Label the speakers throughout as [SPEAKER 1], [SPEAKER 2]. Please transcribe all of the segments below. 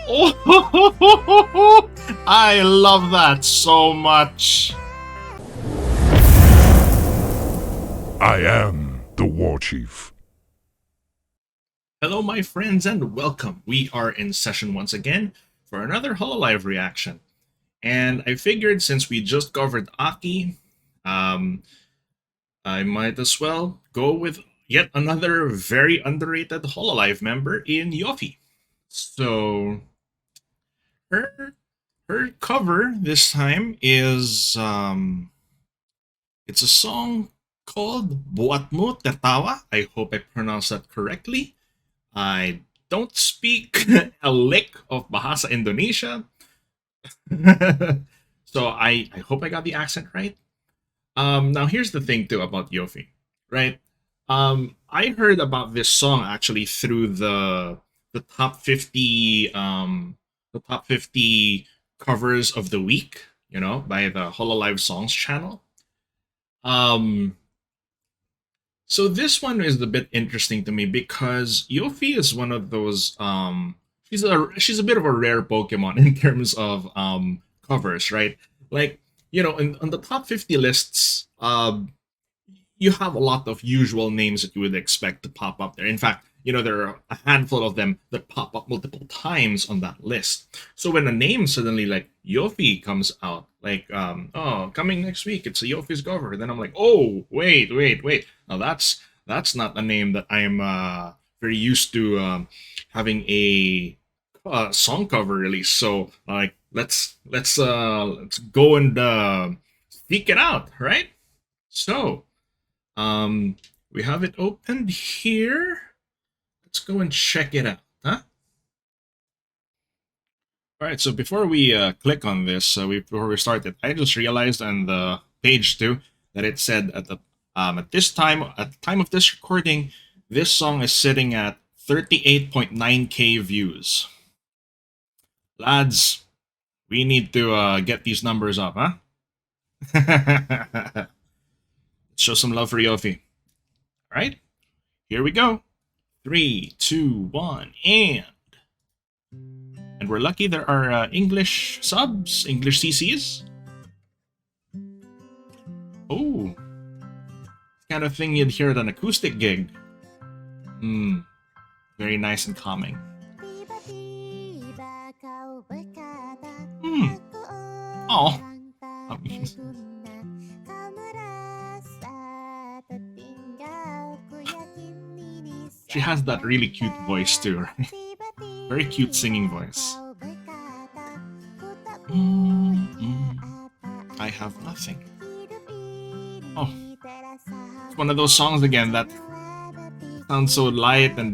[SPEAKER 1] Oh, I love that so much.
[SPEAKER 2] I am the War Chief.
[SPEAKER 1] Hello, my friends, and welcome. We are in session once again for another HoloLive reaction. And I figured since we just covered Aki, um, I might as well go with yet another very underrated HoloLive member in Iofi. So her her cover this time is it's a song called Buatmu Tertawa. I hope I pronounced that correctly. I don't speak a lick of Bahasa Indonesia. So I hope I got the accent right. Now here's the thing too about Yofi, right? I heard about this song actually through the top 50 the top 50 covers of the week, you know, by the Hololive Songs channel. Um so this one is a bit interesting to me because Yofi is one of those she's a bit of a rare Pokemon in terms of covers, right? Like, you know, on the top 50 lists, you have a lot of usual names that you would expect to pop up there. In fact, you know, there are a handful of them that pop up multiple times on that list. So when a name suddenly like Yofi comes out, like, oh, coming next week, it's a Yofi's cover, then I'm like, oh, wait. Now that's not a name that I'm very used to having a song cover release. So like, let's go and seek it out, right? So we have it opened here. Let's go and check it out, huh? All right. So before we click on this, before we started, I just realized on the page too that it said at this time, at the time of this recording, this song is sitting at 38.9K views. Lads, we need to get these numbers up, huh? Let's show some love for Iofi. All right, here we go. 3, 2, 1, and we're lucky there are English subs, English CCs. Oh, kind of thing you'd hear at an acoustic gig. Very nice and calming. Oh. She has that really cute voice too, right? Very cute singing voice. I have nothing. Oh, it's one of those songs again that sounds so light and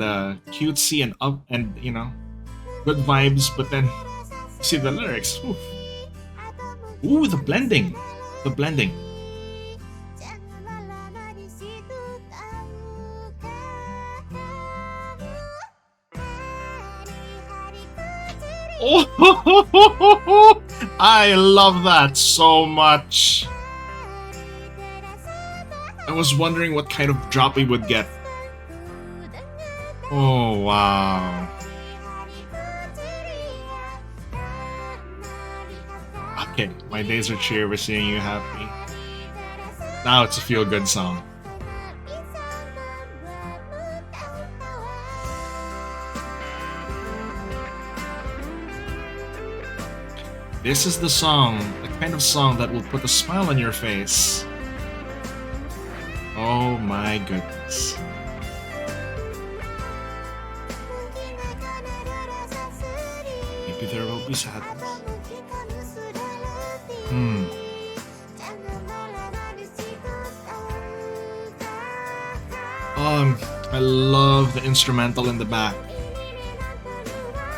[SPEAKER 1] cutesy and up and, you know, good vibes, but then you see the lyrics. Oof. Ooh, the blending. The blending. Oh, I love that so much. I was wondering what kind of drop we would get. Oh, wow. Okay, my days are cheery for seeing you happy. Now it's a feel-good song. This is the song, the kind of song that will put a smile on your face. Oh my goodness. Maybe there will be sadness. I love the instrumental in the back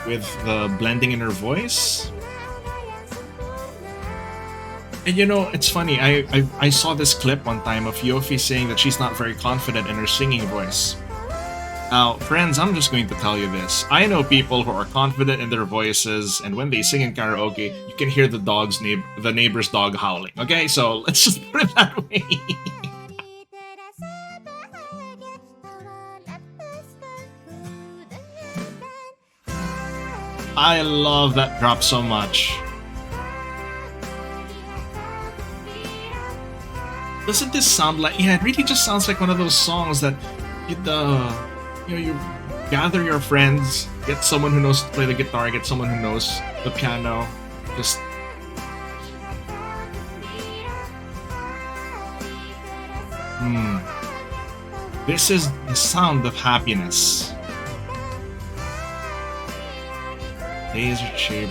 [SPEAKER 1] with the blending in her voice. And you know, it's funny, I saw this clip one time of Iofi saying that she's not very confident in her singing voice. Now, friends, I'm just going to tell you this. I know people who are confident in their voices, and when they sing in karaoke, you can hear the neighbor's dog howling. Okay, so let's just put it that way. I love that drop so much. Doesn't this sound like? Yeah, it really just sounds like one of those songs that you gather your friends, get someone who knows to play the guitar, get someone who knows the piano, just. This is the sound of happiness. Days are cheery.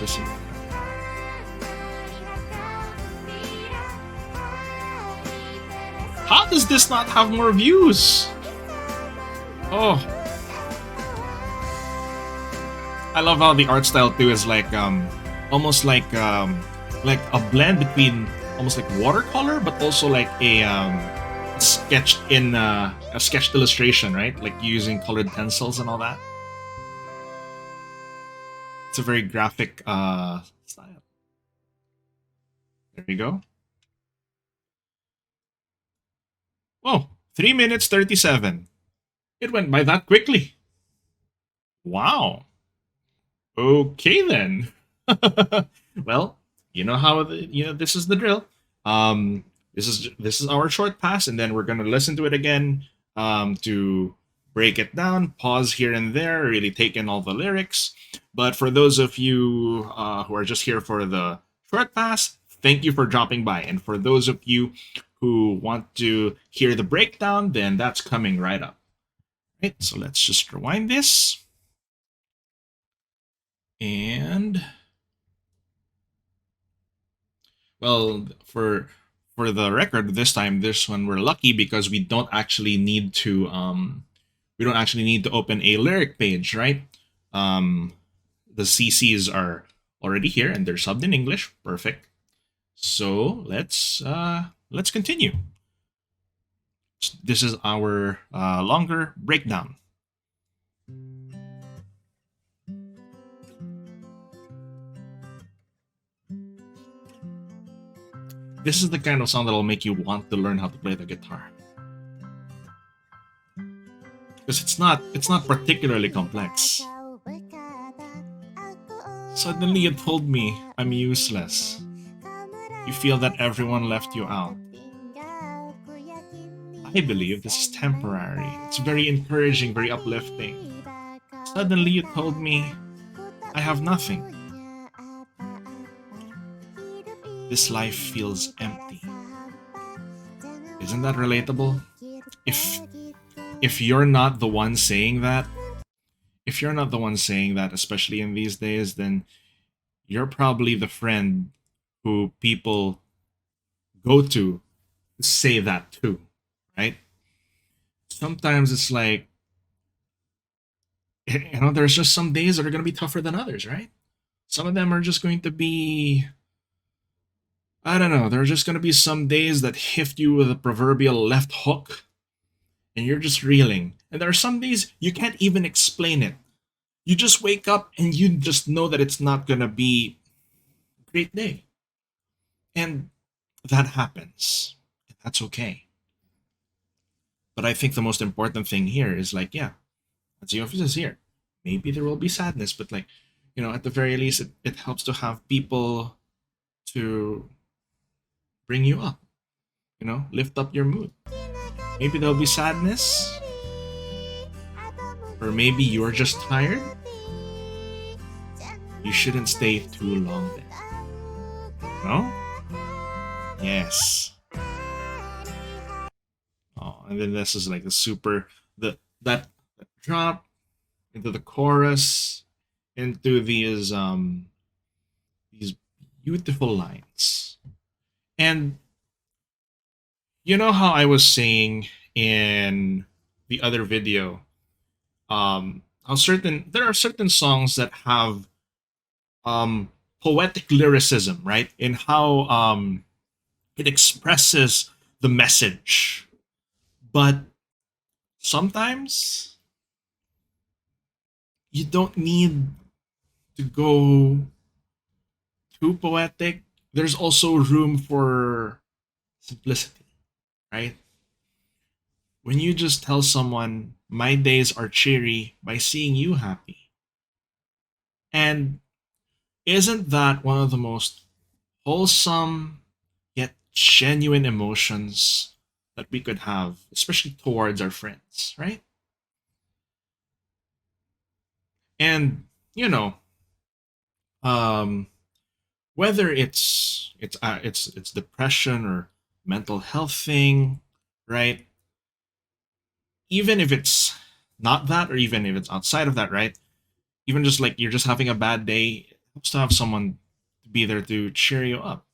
[SPEAKER 1] How does this not have more views? Oh. I love how the art style too is like almost like a blend between almost like watercolor but also like a sketched in a sketched illustration, right? Like using colored pencils and all that. It's a very graphic style. There you go. Whoa, 3 minutes 37. It went by that quickly. Wow. Okay then. Well, you know how this is the drill. This is our short pass, and then we're gonna listen to it again to break it down, pause here and there, really take in all the lyrics. But for those of you who are just here for the short pass, thank you for dropping by. And for those of you who want to hear the breakdown, then that's coming right up. Right, so let's just rewind this. And well, for the record, this time this one we're lucky because we don't actually need to open a lyric page, right? The CCs are already here and they're subbed in English. Perfect. So let's continue. This is our longer breakdown. This is the kind of song that'll make you want to learn how to play the guitar. Because it's not particularly complex. Suddenly you told me I'm useless. You feel that everyone left you out. I believe this is temporary. It's very encouraging, very uplifting. Suddenly you told me I have nothing. This life feels empty. Isn't that relatable? If you're not the one saying that, especially in these days, then you're probably the friend who people go to say that too, right? Sometimes it's like, there's just some days that are going to be tougher than others, right? Some of them are just going to be, I don't know, there are just going to be some days that hit you with a proverbial left hook and you're just reeling. And there are some days you can't even explain it. You just wake up and you just know that it's not going to be a great day. And that happens. And that's okay. But I think the most important thing here is like, yeah, Iofi is here. Maybe there will be sadness, but like, at the very least, it helps to have people to bring you up, lift up your mood. Maybe there'll be sadness, or maybe you're just tired. You shouldn't stay too long then. No? Yes. Oh, and then this is like the super that drop into the chorus, into these beautiful lines. And you know how I was saying in the other video, how there are certain songs that have poetic lyricism, right? In how it expresses the message. But sometimes you don't need to go too poetic. There's also room for simplicity, right? When you just tell someone, my days are cheery by seeing you happy. And Isn't that one of the most wholesome yet genuine emotions that we could have, especially towards our friends, right? And you know, um, whether it's depression or mental health thing, right? Even if it's not that, or even if it's outside of that, right? Even just like you're just having a bad day, it helps to have someone to be there to cheer you up.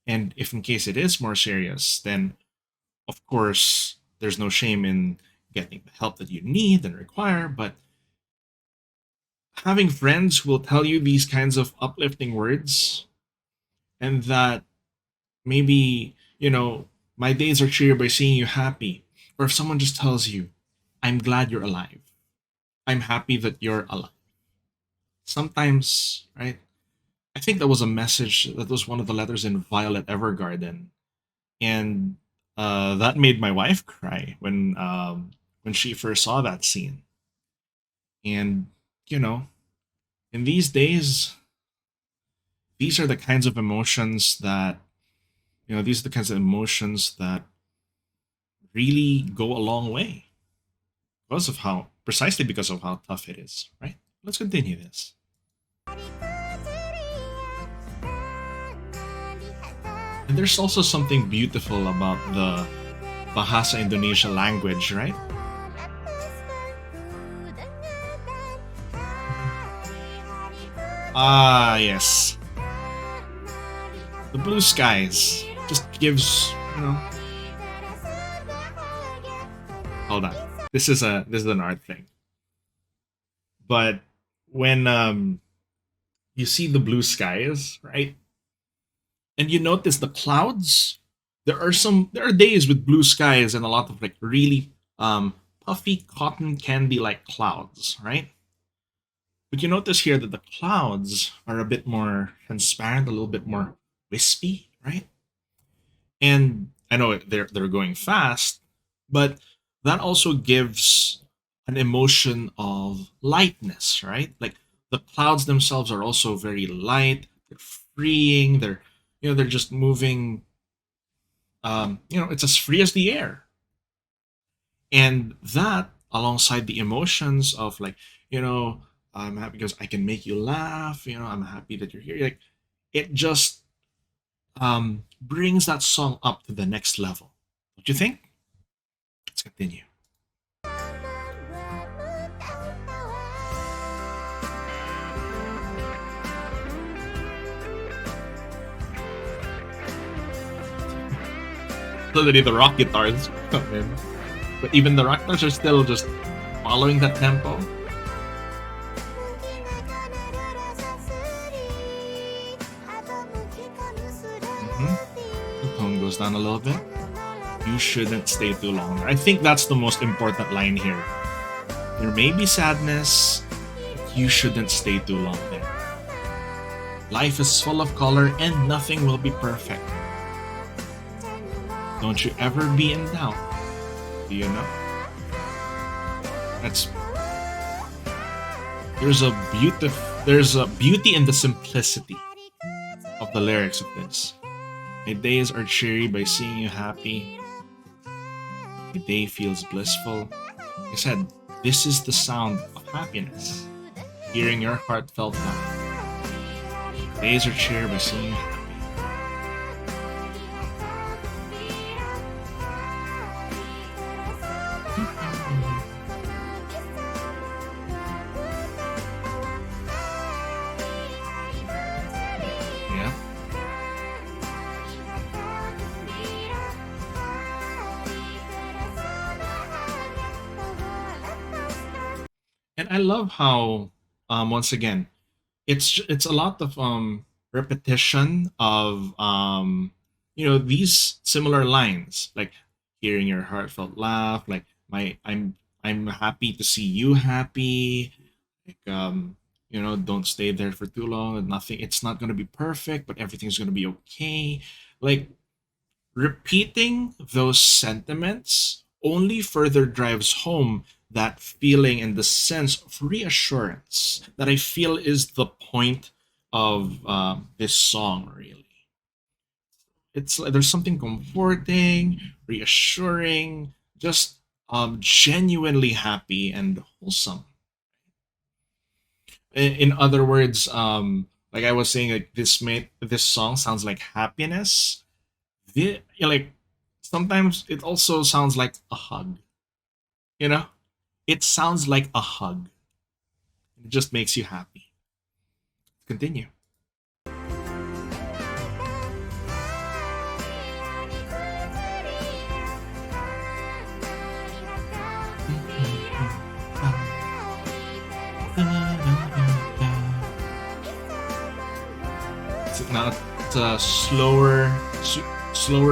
[SPEAKER 1] And if in case it is more serious, then of course there's no shame in getting the help that you need and require. But having friends who will tell you these kinds of uplifting words, and that maybe, my days are cheered by seeing you happy. Or if someone just tells you, I'm glad you're alive. I'm happy that you're alive. Sometimes, right? I think that was a message that was one of the letters in Violet Evergarden. And that made my wife cry when she first saw that scene. And, you know, in these days, these are the kinds of emotions that, these are the kinds of emotions that really go a long way precisely because of how tough it is, right? Let's continue this. And there's also something beautiful about the Bahasa Indonesia language, right? Ah, yes. The blue skies just gives, hold on. This is an art thing. But when you see the blue skies, right? And you notice the clouds, there are days with blue skies and a lot of like really puffy cotton candy like clouds, right? But you notice here that the clouds are a bit more transparent, a little bit more wispy, right? And I know they're going fast, but that also gives an emotion of lightness, right? Like the clouds themselves are also very light. They're freeing. They're just moving. It's as free as the air, and that alongside the emotions of like, you know, I'm happy because I can make you laugh. I'm happy that you're here. Like it just brings that song up to the next level. Don't you think? Let's continue. Suddenly the rock guitars come in, but even the rock guitars are still just following that tempo. The tone goes down a little bit. You shouldn't stay too long. I think that's the most important line here. There may be sadness, but you shouldn't stay too long there. Life is full of color and nothing will be perfect. Don't you ever be in doubt. Do you know? That's there's a beauty in the simplicity of the lyrics of this. My days are cheery by seeing you happy. My day feels blissful. Like I said, this is the sound of happiness. Hearing your heartfelt laugh. Days are cheery by seeing you happy. Yeah. And I love how once again it's a lot of repetition of these similar lines, like hearing your heartfelt laugh, like I'm happy to see you happy, like don't stay there for too long, nothing, it's not going to be perfect but everything's going to be okay. Like repeating those sentiments only further drives home that feeling and the sense of reassurance that I feel is the point of this song. Really, it's like there's something comforting, reassuring, just genuinely happy and wholesome. In other words, like I was saying, like this song sounds like happiness. Like sometimes it also sounds like a hug. You know, it sounds like a hug. It just makes you happy. Continue. It's not a slower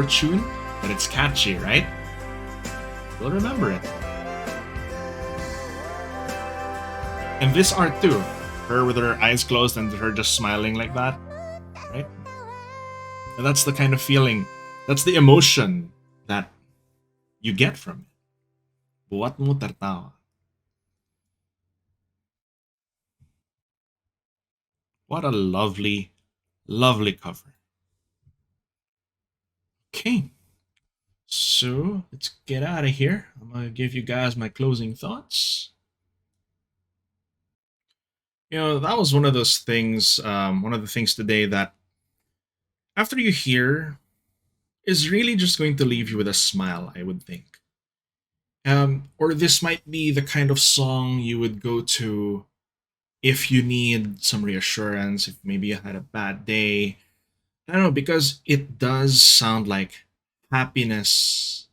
[SPEAKER 1] tune, but it's catchy, right? We'll remember it. And this art too, her with her eyes closed and her just smiling like that, right? And that's the kind of feeling, that's the emotion that you get from it. Buatmu Tertawa. What a lovely, lovely cover. Okay, so let's get out of here. I'm gonna give you guys my closing thoughts. That was one of those things, one of the things today that after you hear is really just going to leave you with a smile, I would think. Or this might be the kind of song you would go to if you need some reassurance, if maybe you had a bad day. I don't know, because it does sound like happiness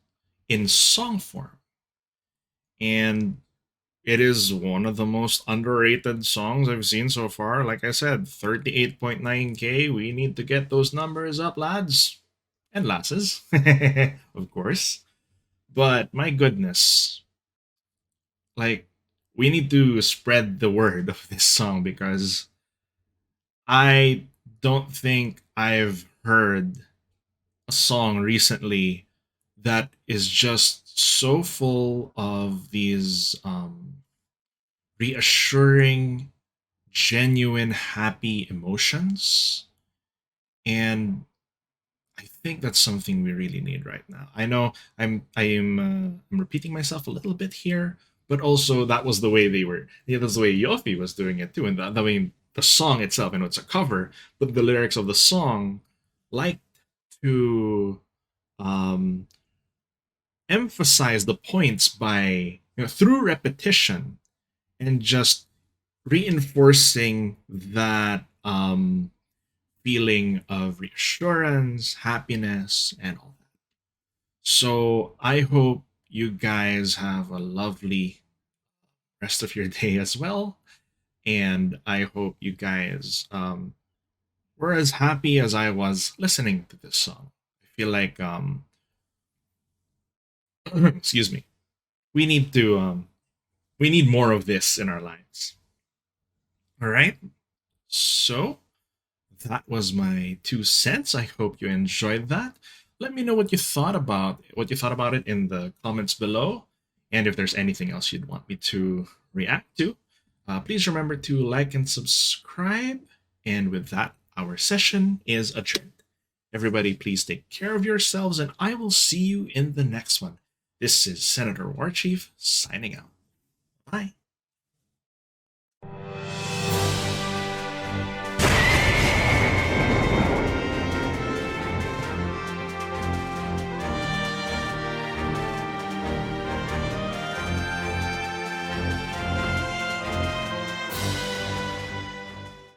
[SPEAKER 1] in song form. And it is one of the most underrated songs I've seen so far. Like I said, 38.9K. We need to get those numbers up, lads and lasses, of course. But my goodness, like, we need to spread the word of this song because I don't think I've heard a song recently that is just so full of these reassuring, genuine, happy emotions. And I think that's something we really need right now. I know I'm repeating myself a little bit here, but also that was the way they were. Yeah, that's the way Iofi was doing it too. And I mean, the song itself, I know it's a cover, but the lyrics of the song like to um, emphasize the points by through repetition and just reinforcing that feeling of reassurance, happiness, and all that. So I hope you guys have a lovely rest of your day as well. And I hope you guys were as happy as I was listening to this song. I feel like excuse me. We need to we need more of this in our lives. All right. So that was my 2 cents. I hope you enjoyed that. Let me know what you thought about it in the comments below, and if there's anything else you'd want me to react to. Please remember to like and subscribe. And with that, our session is adjourned. Everybody, please take care of yourselves, and I will see you in the next one. This is Senator Warchief signing out. Bye.